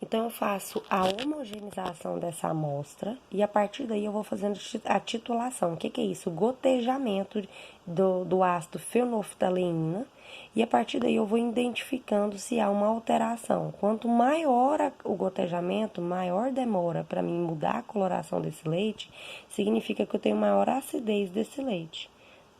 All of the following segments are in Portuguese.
Então, eu faço a homogeneização dessa amostra e a partir daí eu vou fazendo a titulação. O que é isso? O gotejamento do ácido fenolftaleína e a partir daí eu vou identificando se há uma alteração. Quanto maior o gotejamento, maior demora para mim mudar a coloração desse leite, significa que eu tenho maior acidez desse leite.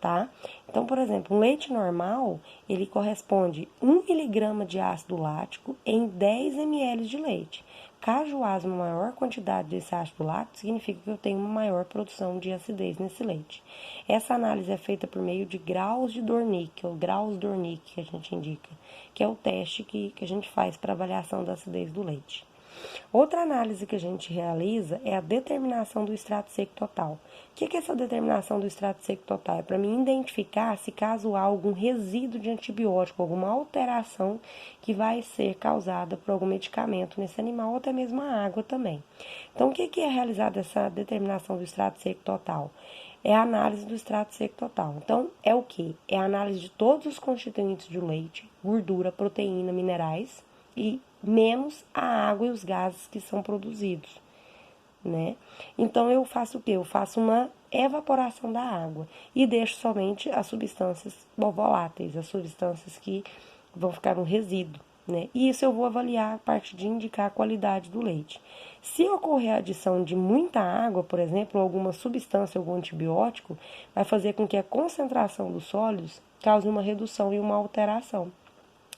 Tá? Então, por exemplo, um leite normal, ele corresponde 1 miligrama de ácido lático em 10 ml de leite. Caso eu haja uma maior quantidade desse ácido lático, significa que eu tenho uma maior produção de acidez nesse leite. Essa análise é feita por meio de graus de Dornick, ou graus Dornick que a gente indica, que é o teste que a gente faz para avaliação da acidez do leite. Outra análise que a gente realiza é a determinação do extrato seco total. O que é essa determinação do extrato seco total? É para mim identificar se caso há algum resíduo de antibiótico, alguma alteração que vai ser causada por algum medicamento nesse animal ou até mesmo a água também. Então, o que é realizada essa determinação do extrato seco total? É a análise do extrato seco total. Então, é o que? É a análise de todos os constituintes do leite, gordura, proteína, minerais e menos a água e os gases que são produzidos, né? Então, eu faço o quê? Eu faço uma evaporação da água e deixo somente as substâncias voláteis, as substâncias que vão ficar no resíduo, né? E isso eu vou avaliar a parte de indicar a qualidade do leite. Se ocorrer a adição de muita água, por exemplo, alguma substância, algum antibiótico, vai fazer com que a concentração dos sólidos cause uma redução e uma alteração.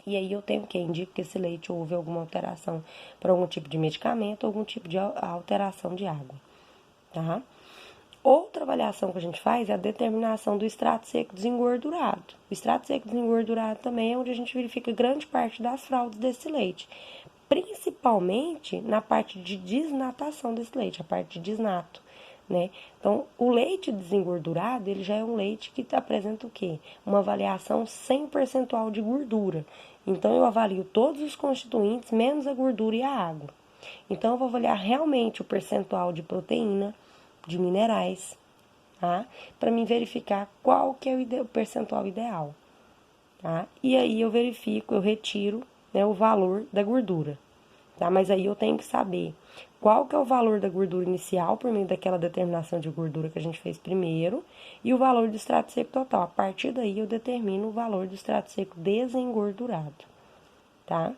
E aí eu tenho que indicar que esse leite houve alguma alteração por algum tipo de medicamento, algum tipo de alteração de água, tá? Outra avaliação que a gente faz é a determinação do extrato seco desengordurado. O extrato seco desengordurado também é onde a gente verifica grande parte das fraudes desse leite, principalmente na parte de desnatação desse leite, a parte de desnato. Né? Então, o leite desengordurado, ele já é um leite que apresenta o quê? Uma avaliação 100% de gordura. Então, eu avalio todos os constituintes, menos a gordura e a água. Então, eu vou avaliar realmente o percentual de proteína, de minerais, tá? Para mim verificar qual que é o percentual ideal, tá? E aí eu verifico, eu retiro, né, o valor da gordura. Tá? Mas aí eu tenho que saber qual que é o valor da gordura inicial por meio daquela determinação de gordura que a gente fez primeiro e o valor do extrato seco total. A partir daí eu determino o valor do extrato seco desengordurado, tá?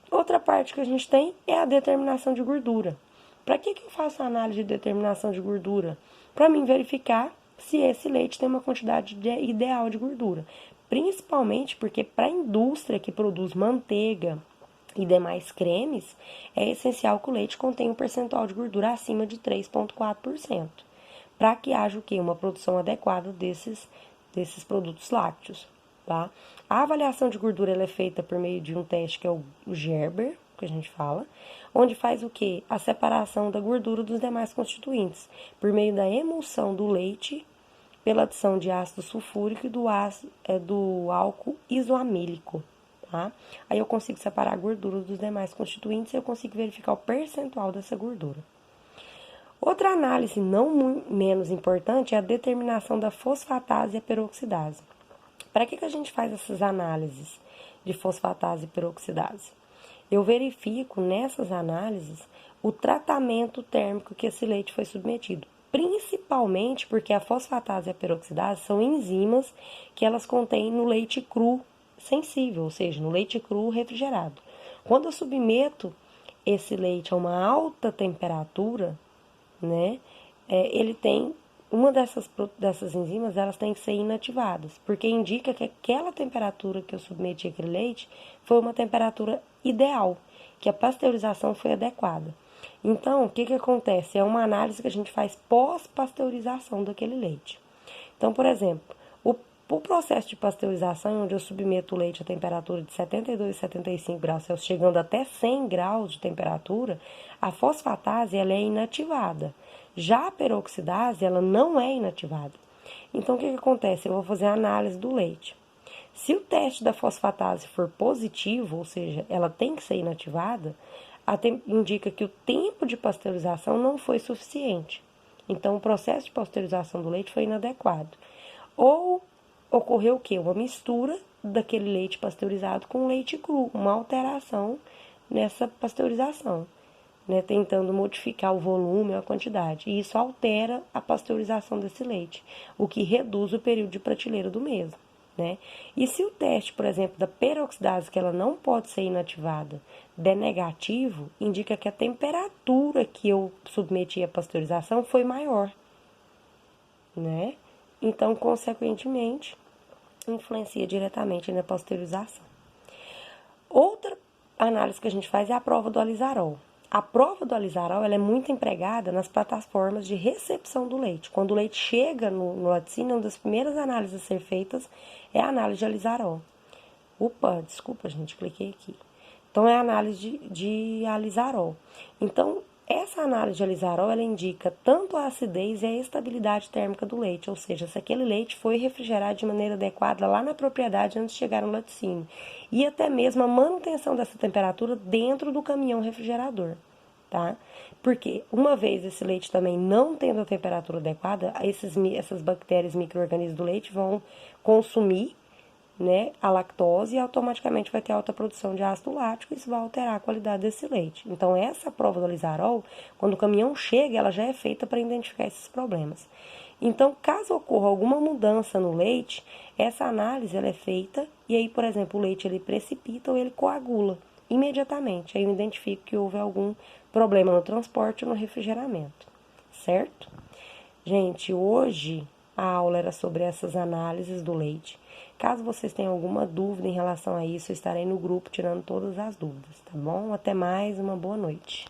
Outra parte que a gente tem é a determinação de gordura. Para que eu faço a análise de determinação de gordura? Para mim verificar se esse leite tem uma quantidade ideal de gordura. Principalmente porque para a indústria que produz manteiga e demais cremes, é essencial que o leite contenha um percentual de gordura acima de 3,4%, para que haja o quê? Uma produção adequada desses produtos lácteos, tá? A avaliação de gordura ela é feita por meio de um teste que é o Gerber, que a gente fala, onde faz o quê? A separação da gordura dos demais constituintes, por meio da emulsão do leite pela adição de ácido sulfúrico e do álcool isoamílico. Tá? Aí eu consigo separar a gordura dos demais constituintes e eu consigo verificar o percentual dessa gordura. Outra análise não menos importante é a determinação da fosfatase e a peroxidase. Para que a gente faz essas análises de fosfatase e peroxidase? Eu verifico nessas análises o tratamento térmico que esse leite foi submetido, principalmente porque a fosfatase e a peroxidase são enzimas que elas contêm no leite cru sensível, ou seja, no leite cru refrigerado. Quando eu submeto esse leite a uma alta temperatura, né, ele tem uma dessas enzimas, elas têm que ser inativadas, porque indica que aquela temperatura que eu submeti aquele leite foi uma temperatura ideal, que a pasteurização foi adequada. Então, o que acontece? É uma análise que a gente faz pós-pasteurização daquele leite. Então, por exemplo, o processo de pasteurização, onde eu submeto o leite a temperatura de 72 e 75 graus Celsius, chegando até 100 graus de temperatura, a fosfatase ela é inativada. Já a peroxidase, ela não é inativada. Então, o que acontece? Eu vou fazer a análise do leite. Se o teste da fosfatase for positivo, ou seja, ela tem que ser inativada, indica que o tempo de pasteurização não foi suficiente. Então, o processo de pasteurização do leite foi inadequado. Ou ocorreu o quê? Uma mistura daquele leite pasteurizado com leite cru, uma alteração nessa pasteurização, né, tentando modificar o volume ou a quantidade. E isso altera a pasteurização desse leite, o que reduz o período de prateleira do mesmo. Né? E se o teste, por exemplo, da peroxidase, que ela não pode ser inativada, der negativo, indica que a temperatura que eu submeti à pasteurização foi maior, né? Então, consequentemente, influencia diretamente na pasteurização. Outra análise que a gente faz é a prova do alizarol. A prova do alizarol ela é muito empregada nas plataformas de recepção do leite. Quando o leite chega no laticínio, uma das primeiras análises a ser feitas é a análise de alizarol. Opa, desculpa, gente, cliquei aqui. Então, é a análise de alizarol. Então, essa análise de alizarol, ela indica tanto a acidez e a estabilidade térmica do leite, ou seja, se aquele leite foi refrigerado de maneira adequada lá na propriedade antes de chegar no laticínio, e até mesmo a manutenção dessa temperatura dentro do caminhão refrigerador, tá? Porque uma vez esse leite também não tendo a temperatura adequada, essas bactérias micro-organismos do leite vão consumir, né, a lactose e automaticamente vai ter alta produção de ácido lático e isso vai alterar a qualidade desse leite. Então, essa prova do alizarol, quando o caminhão chega, ela já é feita para identificar esses problemas. Então, caso ocorra alguma mudança no leite, essa análise ela é feita e aí, por exemplo, o leite ele precipita ou ele coagula imediatamente. Aí eu identifico que houve algum problema no transporte ou no refrigeramento, certo? Gente, hoje a aula era sobre essas análises do leite. Caso vocês tenham alguma dúvida em relação a isso, eu estarei no grupo tirando todas as dúvidas, tá bom? Até mais, uma boa noite.